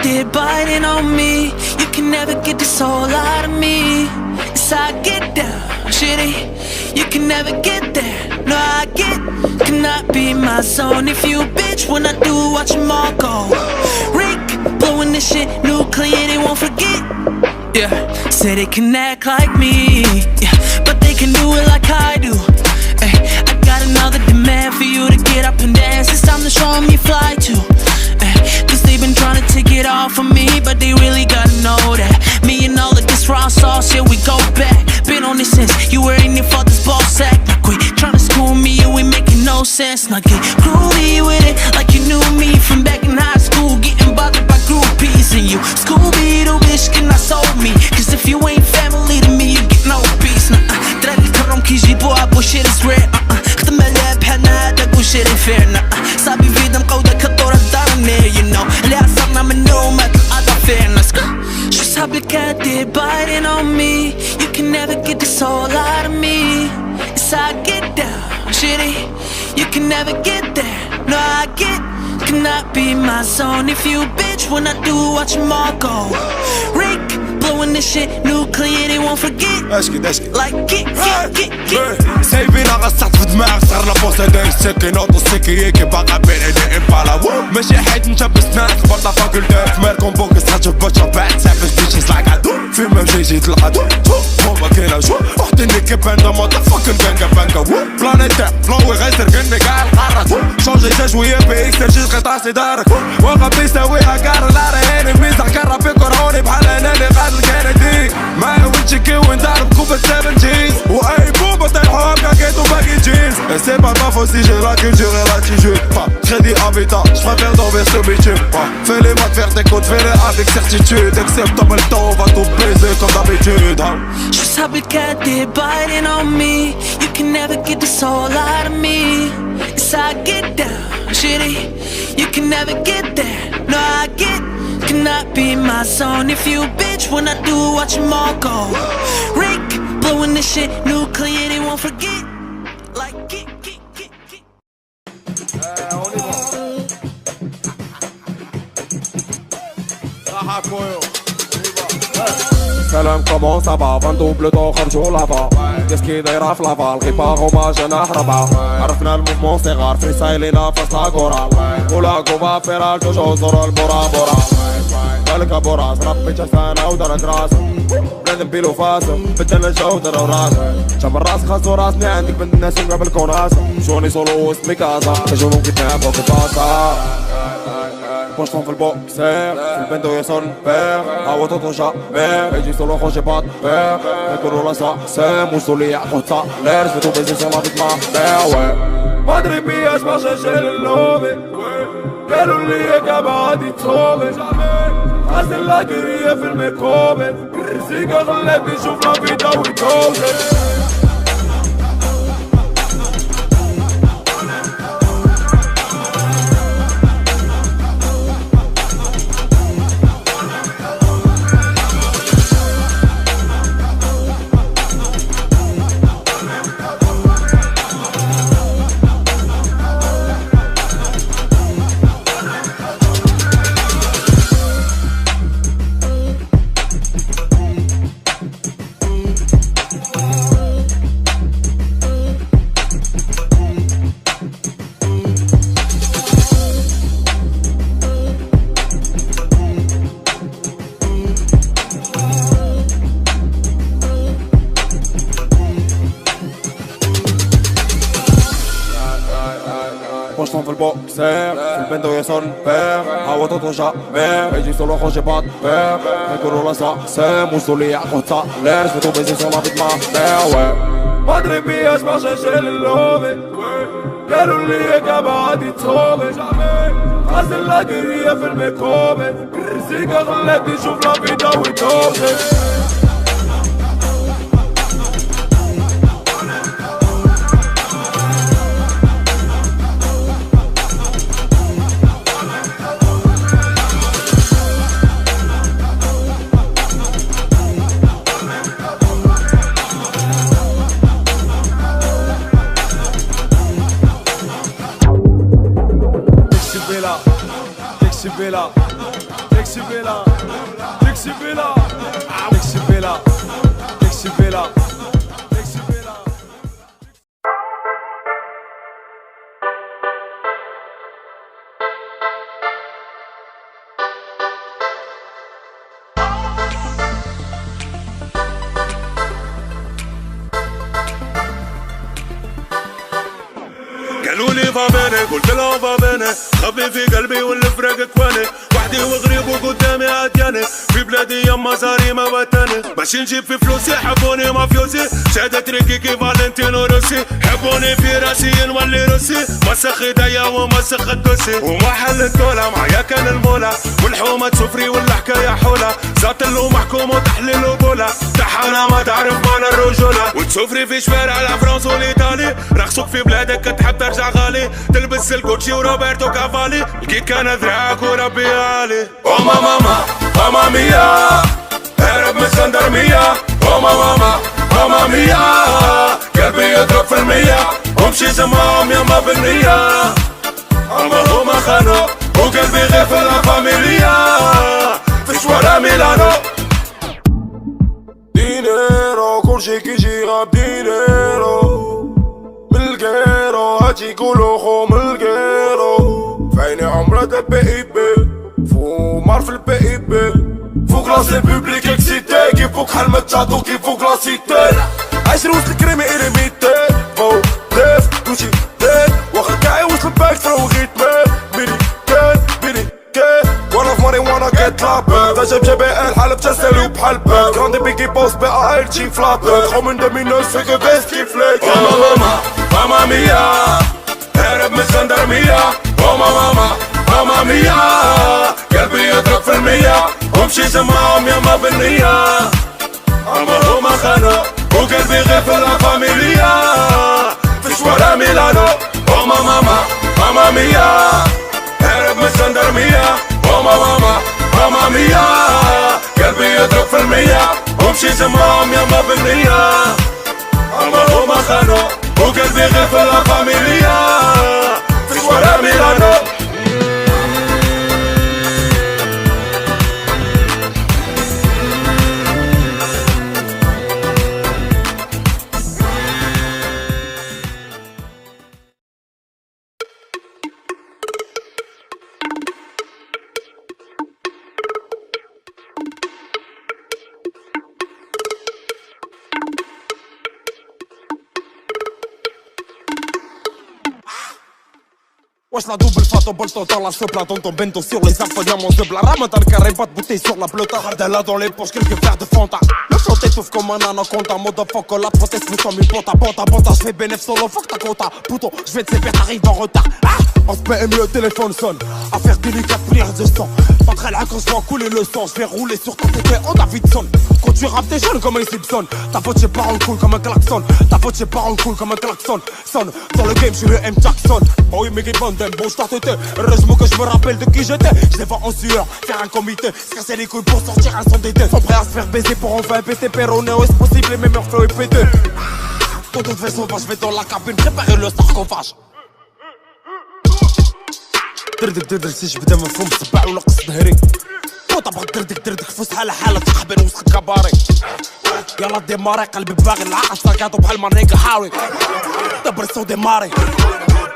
They're biting on me. You can never get this all out of me. It's how I get down, shitty. You can never get there. No, I get cannot be my zone. If you a bitch when I do, watch them all go. Rick, blowing this shit nuclear, they won't forget. Yeah, say they can act like me, yeah, but they can do it like I do. Ay, I got another demand for you to get up and dance. It's time to show them you fly too. Cause they've been trying to take it off of me, but they really gotta know that me and all of this raw sauce, yeah, we go back. Been on this since you were in your father's ball sack. Now quit trying to school me, you ain't making no sense. Now get groovy with it like you knew me from back in high school, getting bothered by groupies. And you Scooby-Doo bitch, cannot sold me. Cause if you ain't family to me, you get no peace. ترى الكرم كيجيبوا عبو shit is rare. خدم عليها بحالنا هذاك وشي fair. صابي في دم قودة كالطورة الدارنير. You know اللي عصرنا منو ما كالقضا fairness. شو صحابك they're biting on me. You can never get this all out of me. It's how I get down, shitty. You can never get there. No, I get cannot be my zone. If you a bitch when I do, watch them all go. Rick, blowing this shit nuclear, they won't forget. Like get سايبينا غصعت في دماغ صار لابوسة دايك سكين اوتو سيكي يكي باقا بين ايدي امبالا ماشي حيت نشب سنان خبرنا فاكولتات مالكم بوكس تخرج بشر بعد سافس بيتشيز لايك عدو فيما مشيتي العدو هما كاينة جو وحدي نيكي باندا موتا فاكن بانكا بلانيتا فلوي غيسر كني كاع القارات شونجي تا شوية بيك ترجي قطع سيدارك واقف يساويها كار لا رهيني ميزح كرا في كوروني بحال انا اللي قاتل كندي معايا ويتشيكي وندارب كوبا 70 واي بوبا طيحو هكا كيتو باقي جينز سي با ما فو سي جي لا كولتور et l'attitude Très dit habitat, j'préfère dormir sur bitume Fais les maths, faire des codes, fais-les avec certitude Excepte en même temps, on va tout baiser comme d'habitude Just how it got, they're biting on me. You can never get this all out of me. It's how I get down, shitty. You can never get there. No, I get cannot be my zone. If you a bitch when I do, watch them all go. Rick, blowing this shit nuclear, they won't forget. Like get. Salam, comment ça va? 20 double temps خرجوا لافا Qu'est-ce qui دايرة في لافا الغيبة هما جناح ربع عرفنا الموفمون صغار فريستايلينا في الصاكورة ولا كوبا فيرال توجو زور البورا بالك ابو ربي جسانا ودرك راس بنادم بيلو فاس بدلنا الجو درا وراس شاب الراس خاصو راسني عندك بنت الناس قبل كوناس شوني سولو وسط ميكازا كجونو كيتناب وكي باسا بوشطون في البوكسير في البندو يسون بير هوا توتو جامير يجي سولو خوشي بات بير يكونو لا ساسام وصولي يعطو تالير سفتو بيزي سولا فيك ما بير ما دري بياش ما شاشيل اللوبي قالوا لي كابا غادي تصوبي غازل لاكرية في الميكوبي الرزيقة خلاتني نشوف لا فيدا ويكوزي بوشطون في البوكسير في البندو يسون بير هوا توتو جامير يجي سولو خوشي بات بير يكونو لا ساسام وصولي يعطو تالير سفتو بيزي سولا فيك ما بير ما دري بياش ما شاشيل اللوبي قالوا لي كابا غادي تصوبي غازل لاكرية في الميكوبي الرزيقة خلاتني نشوف لا فيدا ويكوزي Bella, Lexi Bella, Lexi Bella, Lexi Bella, Lexi Bella. قالولي فابيني قلت لهم فابيني خبي في قلبي والفراق كواني وحدي وغريب وقدامي عدياني في بلادي يما زاري ما بتاني باش نجيب في فلوسي حبوني مافيوزي شهادة تريكي كي فالنتينو روسي حبوني في راسي نولي روسي مسخ ايديا ومسخ الدوسي وما حل الدولة معايا كان المولى والحومة تسفري والحكاية حولة زات اللو محكوم وتحليل وبولة تحانا ما تعرف معنى الرجولة وتسفري في شوارع الفرنسا والايطالي رخصوك في بلادك كتحب ترجع غالي تلبس الكوتشي وروبرتو كافالي لقيت كان ذراعك وربي عالي او ماما ماما ميا هرب من الجندرمية او ماما ماما ميا قلبي يضرب في المية ومشي زمام يما بالنية اما هما خانو وقلبي غير في لا فاميليا في شوارع ميلانو دينيرو كل شي كيجي غاب دينيرو ملقيرو هاتي يقولو خو ملقيرو فيني عمرة دا بي اي بي فومار في البي اي بي فوق راسي بوبليك اكسيتي كيف فوق حلمة تشاتو كيف فوق راسيتي عايش روس الكريمي إيريميتي فو ليف كوشي ديت واخا كاعي وصل باك ترو غيتمي ميني كان وانا في ماري وانا جيت لابي دا جاب جبي الحلب تسالي بحال باك كراندي بيكي بوس بي ال جي فلاتر خو من دومينوس فيك بيس كيف ليك ماما ميا هرب من الجندرمية او ماما ميا قلبي يضرب في المية ومشي زمام يما بالنية اما هما خانو وقلبي غير في لا فاميليا في شوارع ميلانو او ماما ميا هرب من الجندرمية او ماما ميا قلبي يضرب في المية ومشي زمام يما بالنية اما هما خانو وقلبي غير في لا فاميليا في شوارع ميلانو Wesh la double fato, bolto dans la sopla, dans ton bento sur les accompagnements de bla. Ramadan carré, pas de bouteille sur la pelota. Hardella dans les poches, quelques verres de Fanta. Le shot étouffe comme un anaconda, motherfucker, la proteste me comme une bota, j'fais bénéf solo, fuck ta quota. Pouton, j'vais te séparer, t'arrives en retard. Ah, en PM, le téléphone sonne. Affaire délicate, prière de sang. Pas très là quand j'vais en couler le sang, j'vais rouler sur ta tête en Davidson. Quand tu rappes t'es jeune comme un Simpson. Ta pote j'ai pas en cool comme un klaxon. Ta pote j'ai pas en cool comme un klaxon. Sonne, dans le game j'suis le M Jackson. Oh oui mais qui bonne bon je t'entête. Heureusement que je me rappelle de qui j'étais. Je les vois en sueur, faire un comité, se casser les couilles pour sortir un son des deux. Sont prêts à se faire baiser pour enfin péter Perroneo. Est-ce possible les mêmes flow et pété. De toute façon je vais dans la cabine préparer le sarcophage. دردك سيش بدا مفهوم سباع ونقص ظهري فوت ابغى دردك فوسها لحالة تخبر وسط كباري يلا ديماري قلبي باغي العقل ساكاتو بحال مريكا حاوي دبر الصوت ديماري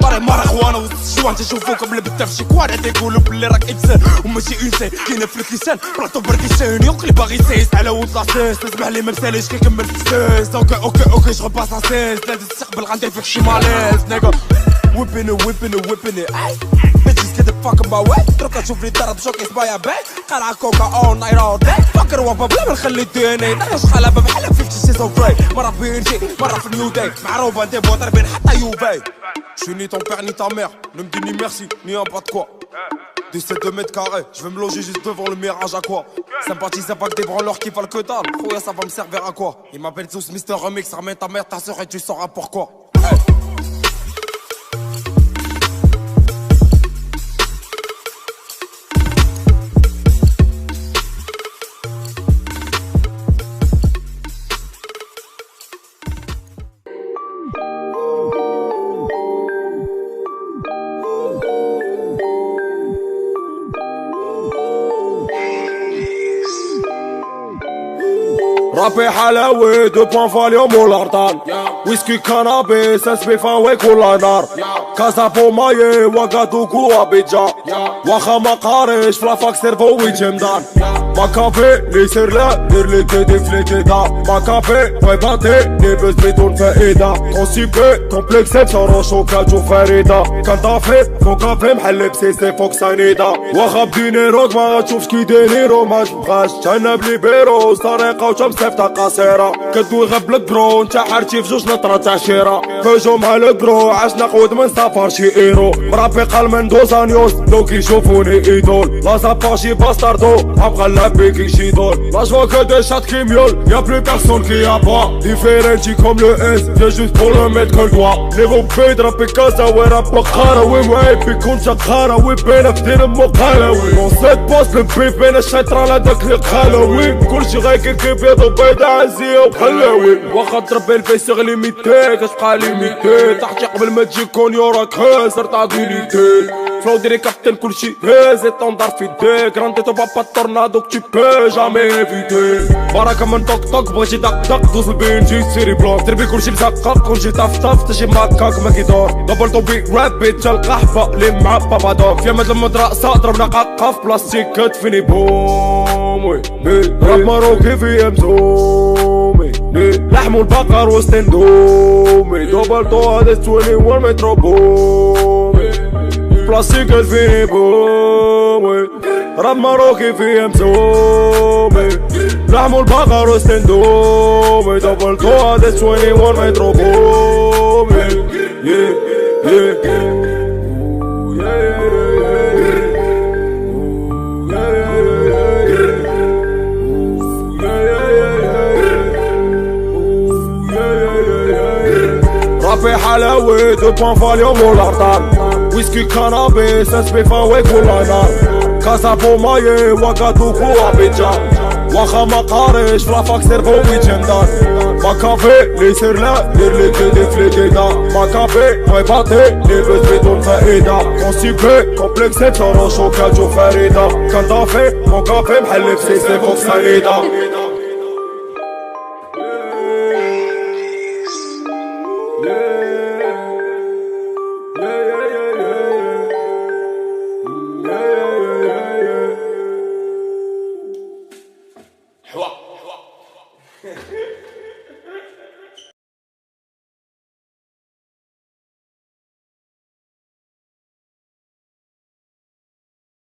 ماري خوانو وسط الشوان تشوفوكم لبتا في شكوان تيقولوا بلي راك انسان وماشي انسان كاينه في الكيسان بلاطو بركيسان يوقلي باغي سيس على ود لاصيص تسمح لي ممساليش كيكمل في السيس اوكي جو باس اسيس لازم تستقبل غندير فيك شي ماليز نيغا whipping it ay bitches get the fuck in my way تروح تشوف لي ضرب شوكيس بايا باي قلعة كوكا all night all day فكر وابا بلا ما نخلي الديني نعيش حلبة بحالك 50 سيزون فري مرة في انجي مرة في نيو داي معروفة انت ضاربين حتى يوفي Je suis ni ton père ni ta mère, ne me dis ni merci, ni un pas de quoi. 17 mètres carrés, je vais me loger juste devant le mirage à quoi. Sympathise avec des branleurs qui valent que dalle, Fouya ça va me servir à quoi. Ils m'appellent tous Mr Remix, ramène ta mère, ta soeur et tu sauras pourquoi. Hey. رابي حلاوي 2 بوان فاليوم والارطان ويسكي كانابيس اسبيفان ويكل نار كازا بوماي وغادوكو ابيجان واخا ما قاريش فلافاك سيرفو ويجمدان ما كافي لي سير لا دير لي كيدي فليكيدا ما كافي ويباتي نيبس بدون فائدة كونسيبي كومبلكس بشروشو كاتشو فريدة كان طافي فوق كافي محل بسيسي فوق سانيدا واخا بدينيروك ما غتشوفش كي دينيرو ما تبغاش تهنى بلي بيرو طريقة وتمسيفتها قصيرة كدوي غير بالكرو نتا حارتي في جوج نطرة تاع شيرة هجوم على الكرو عشنا قود من سافر شي ايرو مرابي قال من دوزانيوس لو كيشوفوني ايدول لا ساباشي باستاردو ابغى نلبي كي شي دول لا جوا كو دي شات كي ميول يا بلو بيرسون كي يا با ديفيرنتي كوم لو اس جا جوست بور لو ميت كل دوا نيفو بيد رابي كازا وي راب بقارة وي واي بيكون شقارة وي بينا في دين مقالة وي نون سيت بوس البيف بين الشيطران هذاك اللي قالوي كلشي غيكي بيض وبيضة عزية وحلاوي واخا تربي الفيس يغلي ميتي كتبقى ليميتي تحتي قبل ما تجي كونيو راك خاسر طاغيليتي فلو ديري كابتن كلشي هاز طوندار في ديك رانديتو بابا الطورنادو كي بي جامي ايفيتي بركة من طق طق بغيتي دق دق دوز البنجي سيري بلوك تربي كلشي مسقق كلشي طف طف تجي ماكاك ما كيدور دبل طوبي رابيت جا القحبة لي مع بابا دوك في مد المدرسة ضربنا قاقة في بلاستيك كتفيني بوم راب ماروكي في امزومي لحم البقر وسط اندومي دبل طو هذا 21 مترو بومي بلاستيك كتفيني بومي راب ماروكي في امزومي لحم البقر وسط اندومي دبل طو هذا 21 مترو بومي رابي حلاوي 2 بوان فاليوم والارطان ويسكي كانابيس اسبيفان ويكل نار كازا بوماي وغادوكو ابيجان واخا ما قاريش فلافاك سيرفو ويجمدان ما كافي لي سير لا دير لي كيدي فليكيدا ما كافي ويباتي نيبس بدون فائدة كونسيبي كومبلكس بشروشو كاتشو فريدة كان طافي فوق كافي محل بسيسي فوق سانيدا حوا